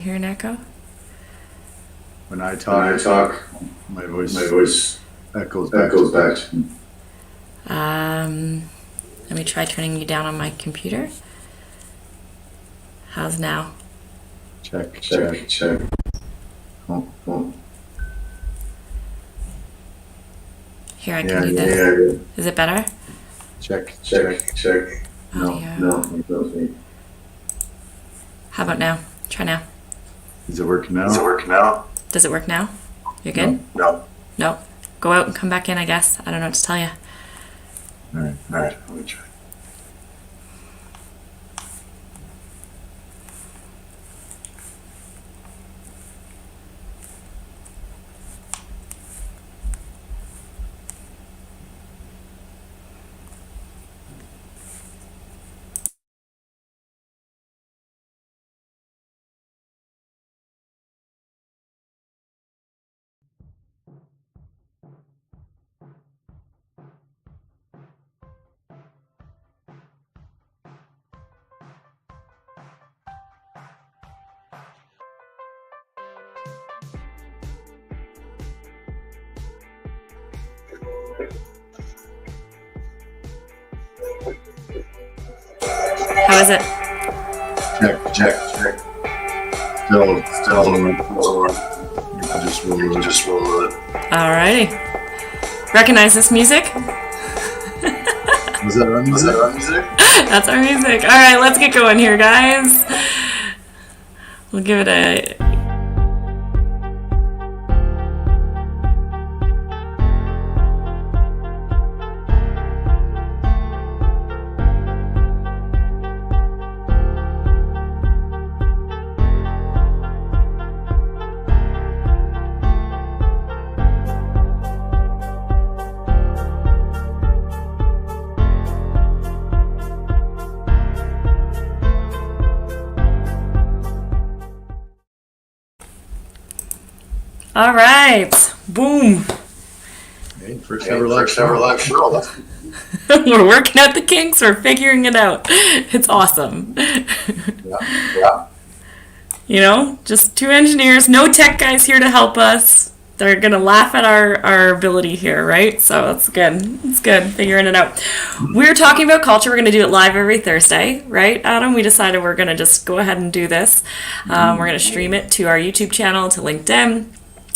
Hear an echo? When I When I talk, talk, my my voice voice echoes back. echoes back. Let me try turning you down on my computer. How's now? Check, Check, check. check. Oh, Oh, Here, I can yeah, do yeah. this. yeah. Is it better? Check, Check, check. No, Audio. no, that's me. How about now? Try now. Is it working Does it now? work now? Does it work now? You're good? No. No. Go out and come back in, I guess. I don't know what to tell you. All right. All right, let me try. How is it? Check, Check, check. still, Still, you can just roll you it. can just roll it. Alrighty. Recognize this music? Was that our Was music? that our music? That's our music. Alright, let's get going here, guys. We'll give it a. Alright. Boom. Hey, first Hey, ever live first ever show. live show. We're working out the kinks. We're figuring it out. It's awesome. Yeah. You know, just two engineers, no tech guys here to help us. They're gonna laugh at our ability here, right? So that's good. It's good figuring it out. We're talking about culture. We're gonna do it live every Thursday, right, Adam? We decided we're gonna just go ahead and do this. We're gonna stream it to our YouTube channel, to LinkedIn.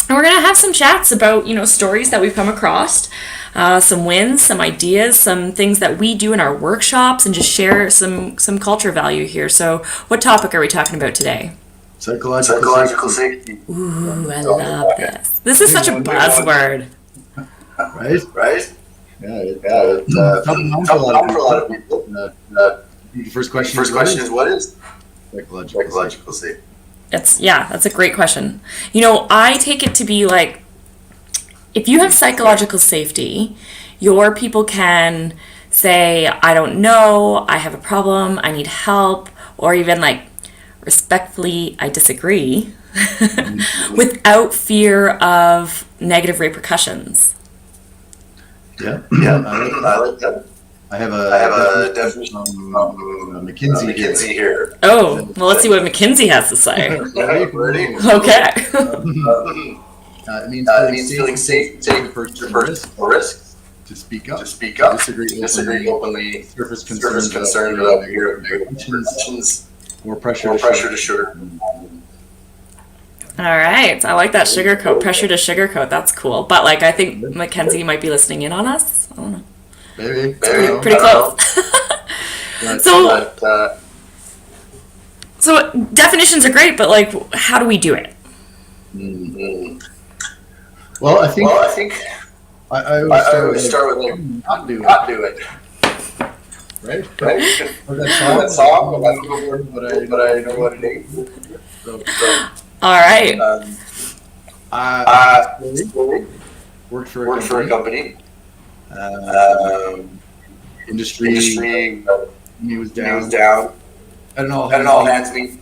And we're going to have some chats about, stories that we've come across, some wins, some ideas, some things that we do in our workshops, and just share some culture value here. So what topic are we talking about today? Psychological safety. Ooh, I love this. This is such a buzzword. Right? Right? Yeah, it, Tough tough for a lot for a lot of of people. people. The first question First question is, what is psychological safety? psychological safety? That's a great question. I take it to be like, if you have psychological safety, your people can say, I don't know, I have a problem, I need help, or even like, respectfully, I disagree, without fear of negative repercussions. Yeah. Yeah, I like that. I like that. I have I have a a definition from from McKinsey here. McKinsey here. Oh, well, let's see what McKinsey has to say. Ready? Okay. It means It means feeling safe to take the first risks, to speak up, to speak up, disagree openly, surface surface concern about about your questions, questions, or pressure or to pressure to sugar. sugar. All right. I like that sugarcoat, pressure to sugarcoat. That's cool. But I think McKenzie might be listening in on us. I don't know. Maybe. Pretty close. But, So, so definitions are great, but how do we do it? well, I think Well, I think I I would would start with not do it, not do it. right? Right? Or That song, but I don't know but I know what it is. So, All right. I worked for Worked for a company. industry me was Down. down. I don't know. Had an all hands meeting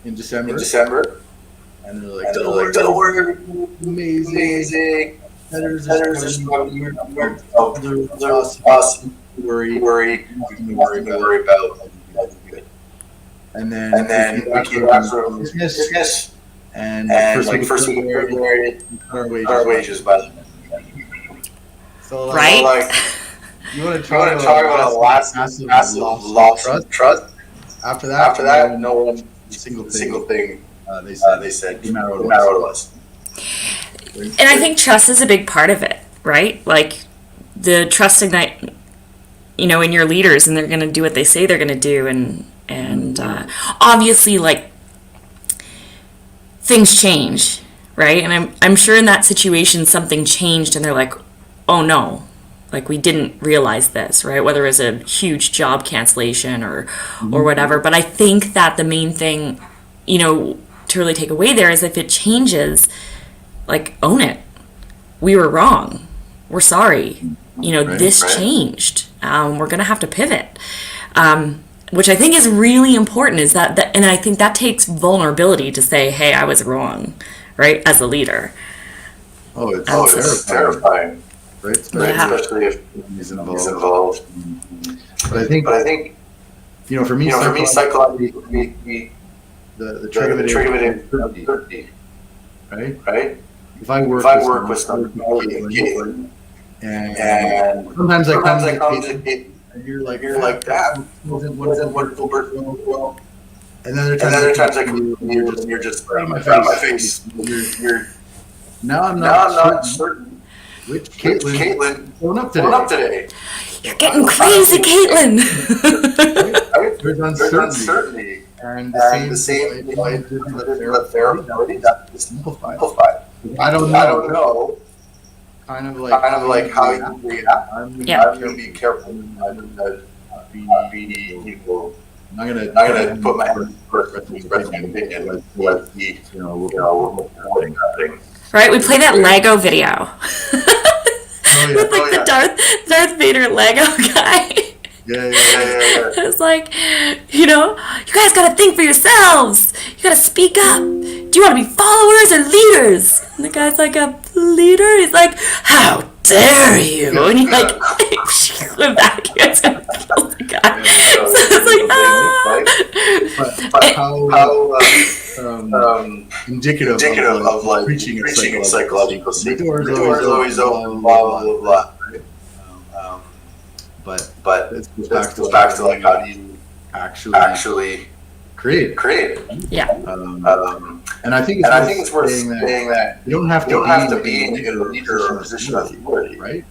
in December, in December. and they're And like, they're like, "That'll work. amazing. Amazing. Headers Headers is is coming. They're awesome. Worry. Worry. Nothing to Nothing to worry about. and then we came back from business, and like first week of February, our wages, but so Right? like you want to talk about a massive loss of trust. After that, no one single thing they said no matter what it was. And I think trust is a big part of it, right? Like the trusting that, you know, in your leaders, and they're going to do what they say they're going to do, and obviously, like, things change, right? And I'm sure in that situation something changed, and they're like, oh no, like we didn't realize this, right? Whether it was a huge job cancellation or whatever. But I think that the main thing, you know, to really take away there is if it changes, like, own it. We were wrong. We're sorry. You know, this changed. We're going to have to pivot. Which I think is really important, is that, and I think that takes vulnerability to say, hey, I was wrong, right, as a leader. Oh, it's terrifying. Right? Yeah. Especially if he's involved. But I think, you know, for me, psychologically, the trick of it is uncertainty, right? If I work with someone, and sometimes I come to Kate, and you're like that wasn't wonderful person, and then there are times I come to you and you're just out of my face. You're now I'm not certain which Caitlin showing up today. You're getting crazy, Caitlin. Right? There's uncertainty. And the same with their ability to simplify. I don't know. Kind of like how you react. I'm gonna be careful. I'm gonna not gonna put my hand first opinion. Let the thing. Right, we played that Lego video. With like the Darth Vader Lego guy. Yeah. It's like, you know, you guys gotta think for yourselves. You gotta speak up. Do you want to be followers or leaders? And the guy's like, a leader? He's like, how dare you? And he like went back. He was gonna kill the guy. So it's like, But how indicative of like preaching and psychological safety. The door is always open, blah, blah, blah. But it goes back to like how do you actually create it. Yeah. And I think it's worth saying that you don't have to be in a leader or a position of authority, right?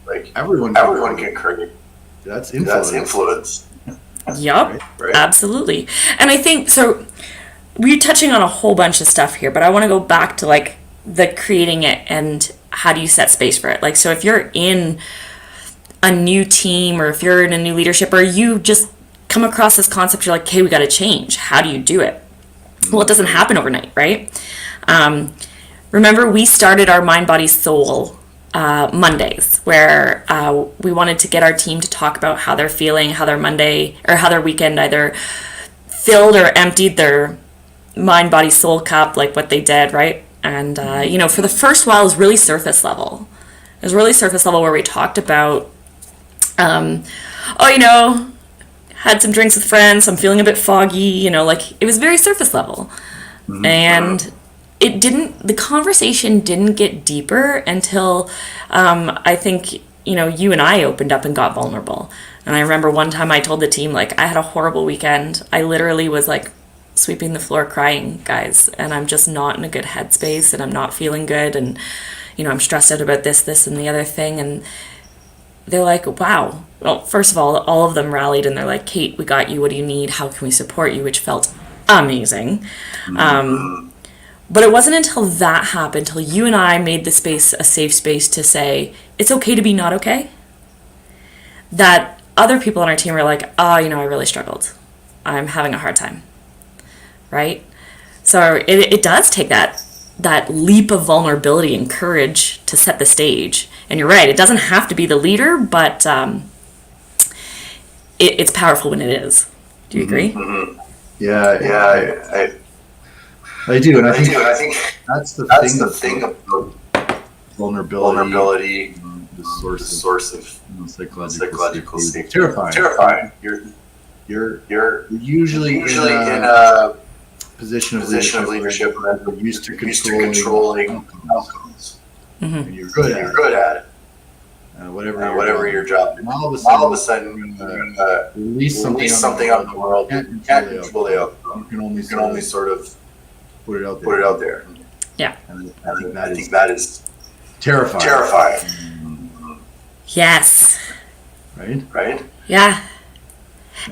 Like everyone can create. That's influence. Yup, Right? absolutely. And I think, so we're touching on a whole bunch of stuff here, but I want to go back to like the creating it and how do you set space for it. Like, so if you're in a new team, or if you're in a new leadership, or you just come across this concept, you're like, hey, we got to change. How do you do it? Well, it doesn't happen overnight, right? Remember, we started our Mind, Body, Soul Mondays, where we wanted to get our team to talk about how they're feeling, how their Monday or how their weekend either filled or emptied their mind, body, soul cup, like what they did, right? And, you know, for the first while, it was really surface level. It was really surface level where we talked about, you know, had some drinks with friends, I'm feeling a bit foggy, you know, like it was very surface level. Mm-hmm. And the conversation didn't get deeper until I think, you know, you and I opened up and got vulnerable. And I remember one time I told the team, like, I had a horrible weekend. I literally was like sweeping the floor crying, guys, and I'm just not in a good headspace and I'm not feeling good. And, you know, I'm stressed out about this, and the other thing. And they're like, wow. Well, first of all of them rallied and they're like, Kate, we got you. What do you need? How can we support you? Which felt amazing. But it wasn't until that happened, until you and I made the space a safe space to say, it's okay to be not okay, that other people on our team were like, oh, you know, I really struggled. I'm having a hard time. Right? So it does take that leap of vulnerability and courage to set the stage. And you're right, it doesn't have to be the leader, but it's powerful when it is. Do you agree? Mm-hmm. Yeah, I do, and I think that's the thing about vulnerability, the source of psychological safety. Terrifying. you're usually in in a position of leadership where you're used to used to controlling controlling outcomes. Mm-hmm. And you're good You're at good at it. whatever Whatever your job. And all of a All of a sudden, sudden, you're you're gonna release something out out in the world. You You can't can't control control the the outcome. outcome. You You can only sort of put it out there. put it out there. Yeah. And And I I think think that that is is terrifying. terrifying, Yes. Right? right? Yeah.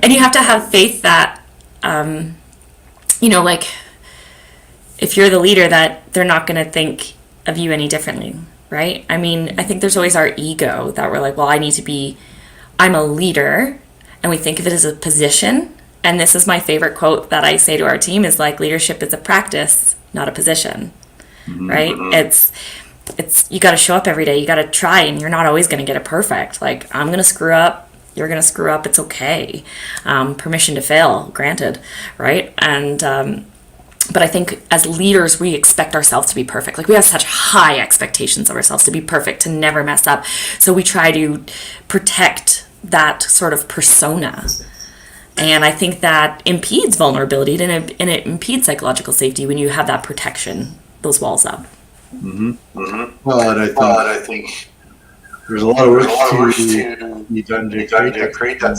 And you have to have faith that, like, if you're the leader, that they're not going to think of you any differently, right? I mean, I think there's always our ego that we're like, well, I'm a leader, and we think of it as a position. And this is my favorite quote that I say to our team is like, leadership is a practice, not a position, right? It's you got to show up every day. You got to try, and you're not always going to get it perfect. Like, I'm going to screw up. You're going to screw up. It's okay. Permission to fail, granted, right? And but I think as leaders, we expect ourselves to be perfect. Like, we have such high expectations of ourselves to be perfect, to never mess up. So we try to protect that sort of persona. And I think that impedes vulnerability and it impedes psychological safety when you have that protection, those walls up. Well, and I think there's a lot of work to be done to create that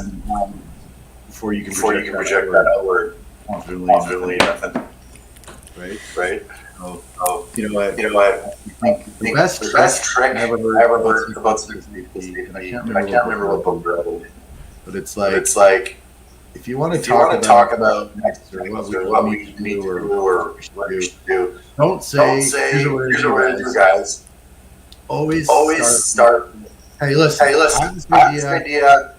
before you can project that outward confidently, right? So, You know what? I think The best trick I I ever heard about safety, and I can't remember what book I read, but it's like, if you want to talk about next or what we need to do or what we should do, don't say here's what we're going to do, guys. Always start. Hey, listen. I have this idea.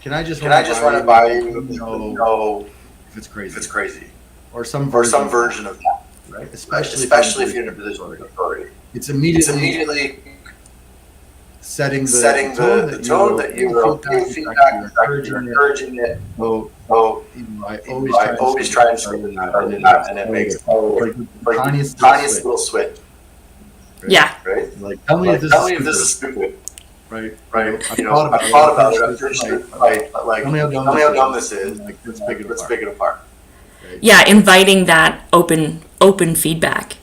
Can I just run it by you? Know if it's crazy. Or some version of that. Right? Especially if you're in a position of authority. It's immediately setting the tone that you will give feedback, encouraging it. I always try and swing that, and it makes the tiniest little switch. Right? Yeah. Right? Like, tell me if this is stupid. Right? Right? I've thought about it. I've finished it. Like, tell me how dumb this is. Like, let's pick it apart. Right? Yeah, inviting that open feedback,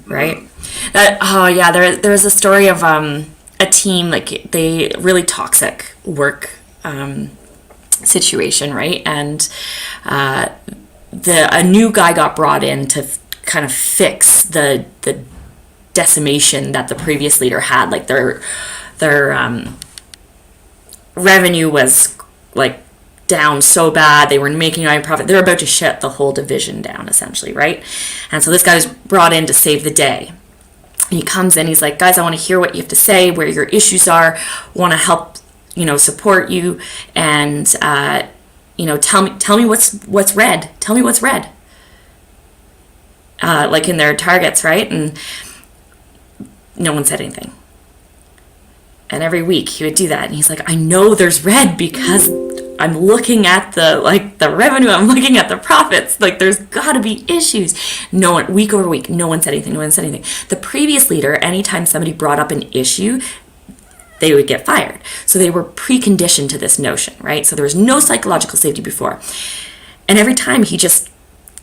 right? There's a story of a team, like, they really toxic work situation, right? And a new guy got brought in to kind of fix the decimation that the previous leader had. Like, their revenue was like down so bad, they were making no profit. They're about to shut the whole division down, essentially, right? And so this guy was brought in to save the day. And he comes in, he's like, guys, I want to hear what you have to say, where your issues are, want to help, support you, and tell me what's red. Tell me what's red. Like in their targets, right? And no one said anything. And every week he would do that, and he's like, I know there's red because I'm looking at the revenue, I'm looking at the profits, like, there's gotta be issues. No one, week over week, no one said anything. The previous leader, anytime somebody brought up an issue, they would get fired. So they were preconditioned to this notion, right? So there was no psychological safety before. And every time he just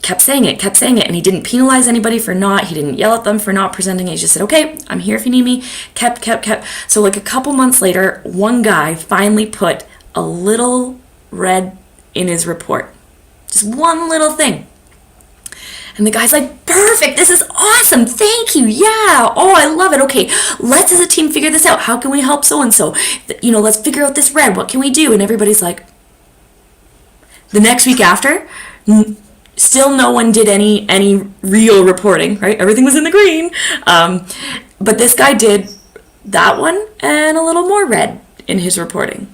kept saying it, and he didn't penalize anybody for not, he didn't yell at them for not presenting it, he just said, okay, I'm here if you need me, kept. So like a couple months later, one guy finally put a little red in his report. Just one little thing. And the guy's like, perfect, this is awesome, thank you, yeah, oh, I love it, okay, let's as a team figure this out, how can we help so-and-so, let's figure out this red, what can we do? And everybody's like, the next week after, still no one did any real reporting, right? Everything was in the green. But this guy did that one and a little more red in his reporting.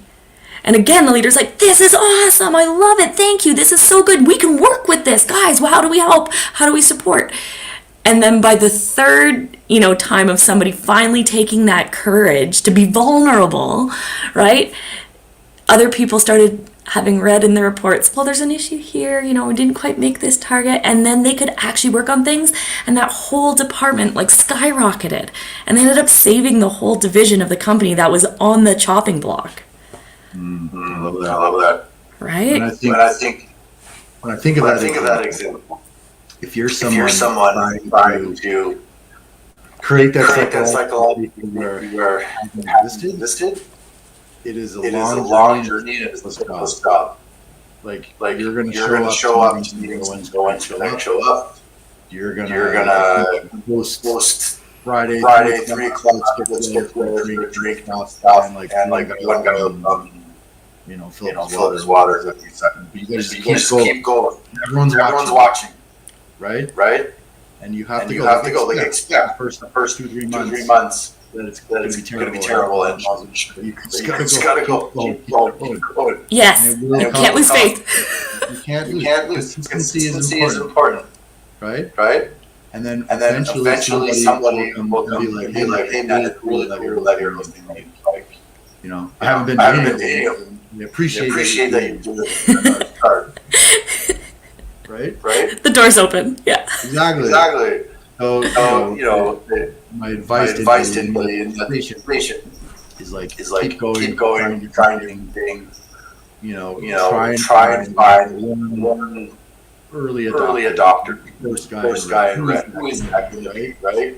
And again, the leader's like, this is awesome. I love it. Thank you. This is so good. We can work with this. Guys, well, how do we help? How do we support? And then by the third, time of somebody finally taking that courage to be vulnerable, right? Other people started having read in the reports, well, there's an issue here, we didn't quite make this target, and then they could actually work on things, and that whole department skyrocketed, and they ended up saving the whole division of the company that was on the chopping block. I love that. right? But I think when I think of that example, if you're someone trying to create that psychological where existed, it is a long journey and it's a stop. Like you're gonna show up to meetings and show up. You're gonna post Friday 3 o'clock. Let's get a drink and like one guy fill up his water. You just keep going. Everyone's watching, right? And you have to go. Like expect the first 2-3 months that it's gonna be terrible, and you just gotta go. Keep going. Yes, you can't lose faith. You can't lose. Consistency is important. Right? And then eventually somebody will come and be like, hey man, it's really cool that you're listening. Like, I haven't been to any of them. I appreciate that you do it. Right? The door's open. Yeah. Exactly. So, my advice to anybody in that situation is like keep going, trying different things. Try and find one early adopter, first guy in red. Who is that going to be, right?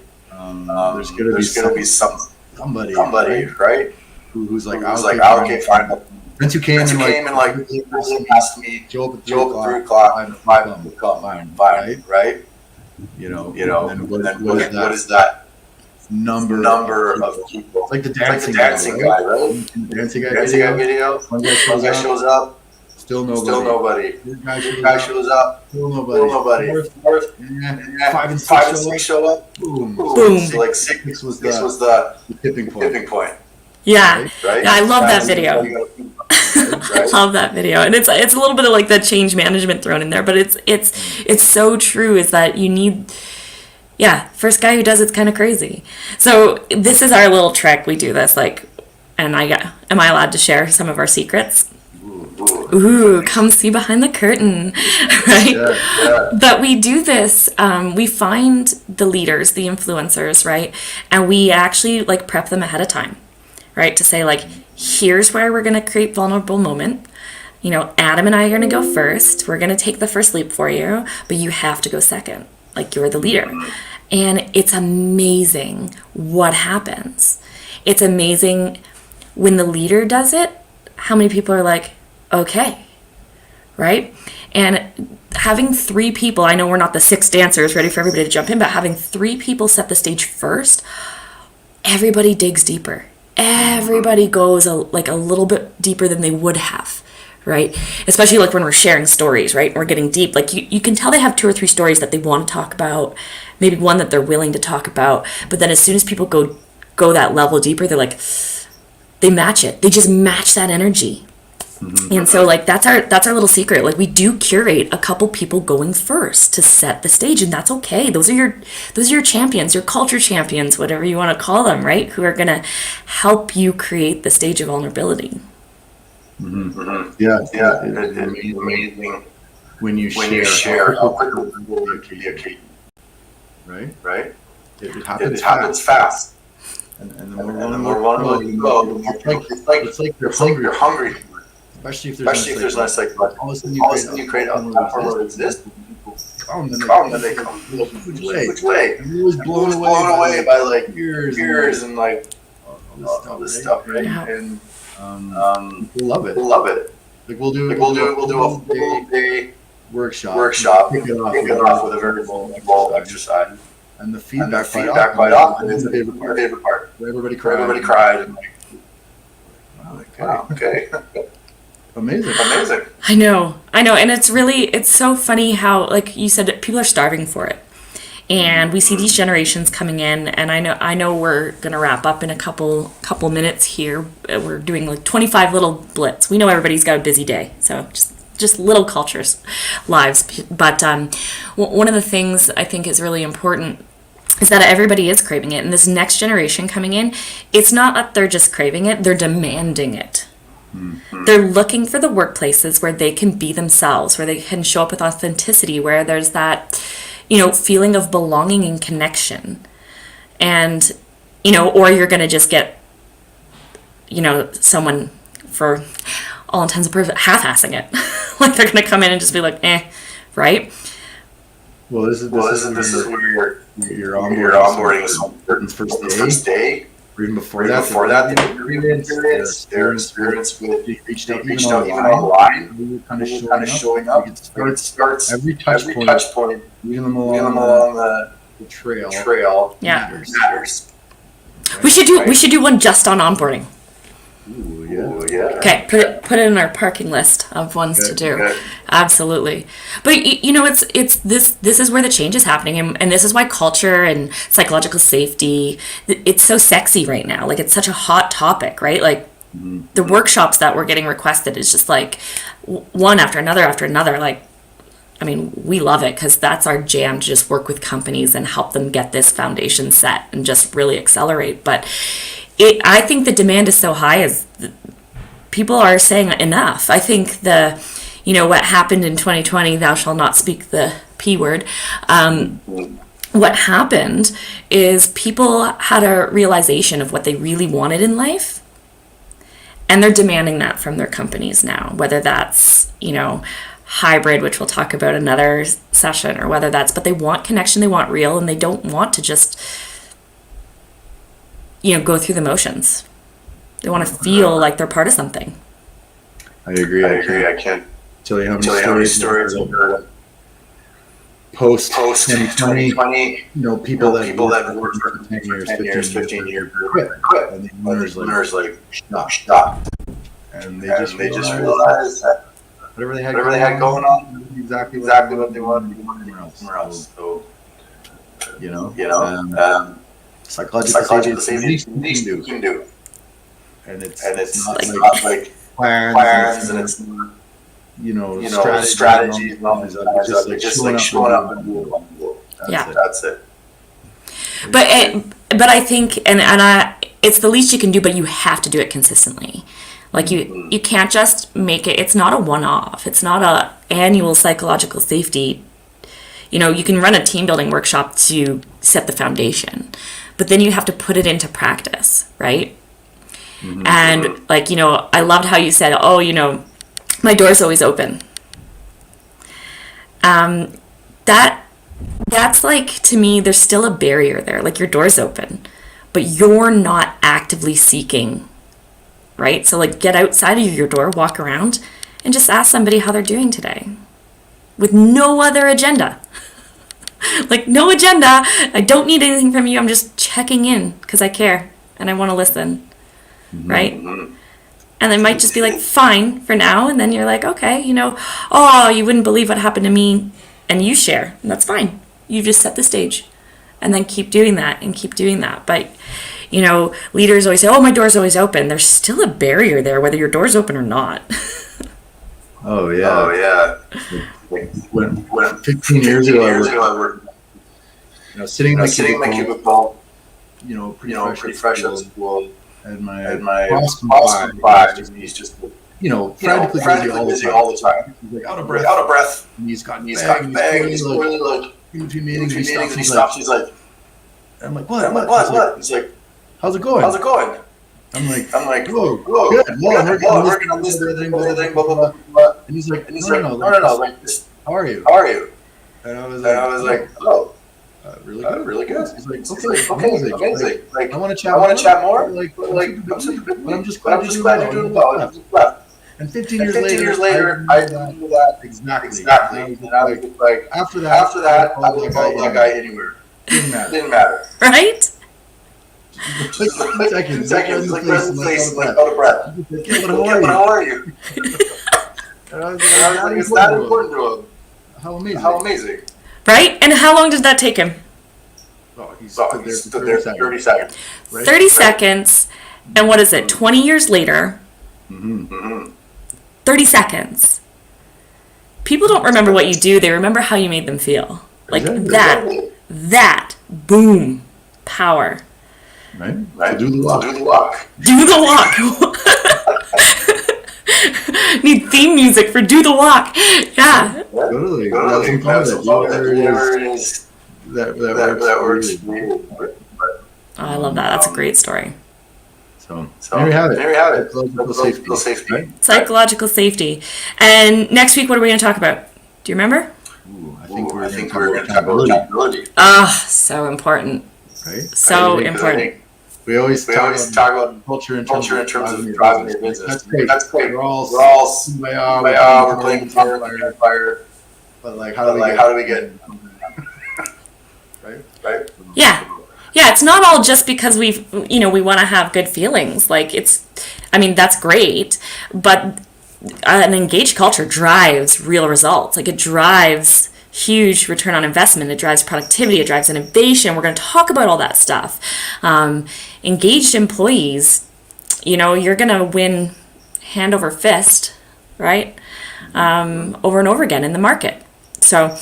There's gonna be somebody, right? Who's like, okay, fine. Once you came and like asked me, show up at 3 o'clock, 5 o'clock, fine, right? And what is that number of people? It's like the dancing guy, right? The dancing guy video. One guy shows up. Still nobody. Guy shows up. Still nobody. Fourth. 5 and 6 show up. Boom. So like 6 was the tipping point. Yeah. Right? Yeah, I love that video. I love that video, and it's a little bit of like that change management thrown in there, but it's so true. Is that you need, first guy who does it's kind of crazy. So this is our little trick. We do this am I allowed to share some of our secrets? Ooh, come see behind the curtain, right? Yeah. But we do this, we find the leaders, the influencers, right? And we actually prep them ahead of time, right? To say here's where we're going to create vulnerable moment. Adam and I are going to go first. We're going to take the first leap for you, but you have to go second. You're the leader. And it's amazing what happens. It's amazing when the leader does it, how many people are like, okay, right? And having 3 people, I know we're not the 6 dancers ready for everybody to jump in, but having 3 people set the stage first, everybody digs deeper. Everybody goes a little bit deeper than they would have, right? Especially when we're sharing stories, right? We're getting deep. You can tell they have 2 or 3 stories that they want to talk about, maybe one that they're willing to talk about, but then as soon as people go that level deeper, they're they match it. They just match that energy. Mm-hmm. And so that's our little secret. We do curate a couple people going first to set the stage, and that's okay. Those are your champions, your culture champions, whatever you want to call them, right? Who are gonna help you create the stage of vulnerability. Mm-hmm. Mm-hmm. Yeah. It's amazing when you share how quickly, right? It happens fast. And the more vulnerable you go, it's like you're hungry. Especially if there's less all of a sudden you create a platform where exists. Come, then they come. Which way? Everyone was blown away by years and all this stuff, right? Yeah. And people love it. We'll do a full day workshop. Kick it off with a very full exercise. And the feedback quite often is the favorite part. Everybody cried. And wow, okay. Amazing. I know. And it's so funny how, you said, people are starving for it. And we see these generations coming in, and I know we're going to wrap up in a couple minutes here. We're doing 25 little blitz. We know everybody's got a busy day, so just little cultures, lives. But one of the things I think is really important is that everybody is craving it. And this next generation coming in, it's not that they're just craving it, they're demanding it. Mm-hmm. They're looking for the workplaces where they can be themselves, where they can show up with authenticity, where there's that, feeling of belonging and connection. And, or you're going to just get, someone, for all intents and purposes, half-assing it. Like they're going to come in and just be like, right? Well, this is where your onboarding is on the first day. Or even before Their experience with reached out even online, kind of showing up. It starts Every touch point, leading them along the trail Yeah. matters. We should do one just on onboarding. Ooh, yeah. Ooh, yeah. Okay, put it in our parking list of ones to do. Okay. Absolutely. But it's this is where the change is happening, and this is why culture and psychological safety, it's so sexy right now. Like it's such a hot topic, right? Like the workshops that we're getting requested is just like one after another. Like, I mean, we love it because that's our jam, to just work with companies and help them get this foundation set and just really accelerate. But I think the demand is so high as people are saying enough. I think what happened in 2020, thou shalt not speak the P word. What happened is people had a realization of what they really wanted in life. And they're demanding that from their companies now, whether that's, hybrid, which we'll talk about another session, or whether but they want connection, they want real, and they don't want to just go through the motions. They want to feel like they're part of something. I agree. I can't tell you how tell many you stories I've I've heard heard post post 2020. 2020. People that have worked for 10 years, 15 years, quit. And the owners owners like shocked. and they And just they just realized realized that whatever they had going on, exactly what they wanted somewhere else. So, psychological safety is the least you can do. and it's It's not not like plans and it's not, strategy and all these that. other It's just like showing up and doing Yeah. That's it. But I think, it's the least you can do, but you have to do it consistently. Like you can't just make it. It's not a one-off. It's not a annual psychological safety. You can run a team building workshop to set the foundation, but then you have to put it into practice, right? And I loved how you said, my door's always open. That's like, to me, there's still a barrier there. Like your door's open, but you're not actively seeking, right? So like get outside of your door, walk around, and just ask somebody how they're doing today with no other agenda. Like no agenda. I don't need anything from you. I'm just checking in because I care and I want to listen, right? And they might just be like, fine for now. And then you're like, okay, you wouldn't believe what happened to me. And you share, and that's fine. You've just set the stage. And then keep doing that and keep doing that. But, leaders always say, oh, my door's always open. There's still a barrier there, whether your door's open or not. Oh yeah. When 15 years ago I worked sitting in my cubicle, pretty fresh out of school, and my boss comes by, he's just frantically busy all the time. He's like out of breath. And He's got he's bag, got he's really like huge meetings. He he stops. He's like, I'm like, what? what? He's like, How's it going? I'm like, whoa, good. Well, I'm working on this other thing, blah, blah, blah. And he's like, No, like this. How are you? And I was like, oh, really good. really good. He's like, Okay, amazing. amazing. Like, I want to I chat more. Like, But I'm just glad you're doing well. I'm just glad. And 15 And years 15 years later, I I knew that exactly. And I was just like, After that, I would call that guy anywhere. Didn't matter. Right? Like 2 seconds, like like out of breath. How are you? And I was like, it's that important to him. How amazing. How amazing. Right? And how long did that take him? Oh, he So stood he there stood for there 30 for seconds. 30 seconds. Right? 30 seconds. And what is it? 20 years later, Mm-hmm. 30 seconds. People don't remember what you do. They remember how you made them feel. Like that, boom, power. Right? Right? So do the walk. Do the walk. Do the walk. Need theme music for do the walk. Yeah. Totally. Totally. That's some fun that Whatever it is that that works works for you. Oh, I love that. That's a great story. So there you have it. Psychological safety. Right? Psychological safety. And next week, what are we going to talk about? Do you remember? Ooh, I I think we're we're going to talk about accountability. Ah, so important. right? So I think important. we always We talk always about talk about culture in culture in terms terms of of driving your business. That's great. That's great. We're all we're playing fire, fire. but like How do we get right? Yeah. Yeah, it's not all just because we want to have good feelings. Like that's great, but an engaged culture drives real results. Like it drives huge return on investment. It drives productivity. It drives innovation. We're going to talk about all that stuff. Engaged employees, you're going to win hand over fist, right? Over and over again in the market. So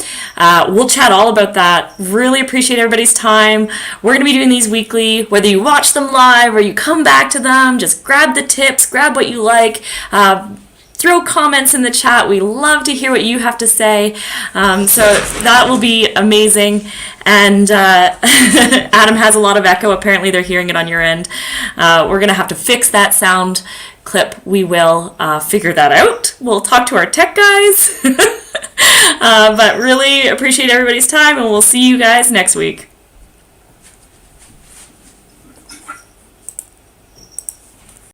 we'll chat all about that. Really appreciate everybody's time. We're going to be doing these weekly. Whether you watch them live or you come back to them, just grab the tips, grab what you like. Throw comments in the chat. We love to hear what you have to say. So that will be amazing. And Adam has a lot of echo. Apparently they're hearing it on your end. We're going to have to fix that sound clip. We will figure that out. We'll talk to our tech guys. But really appreciate everybody's time, and we'll see you guys next week.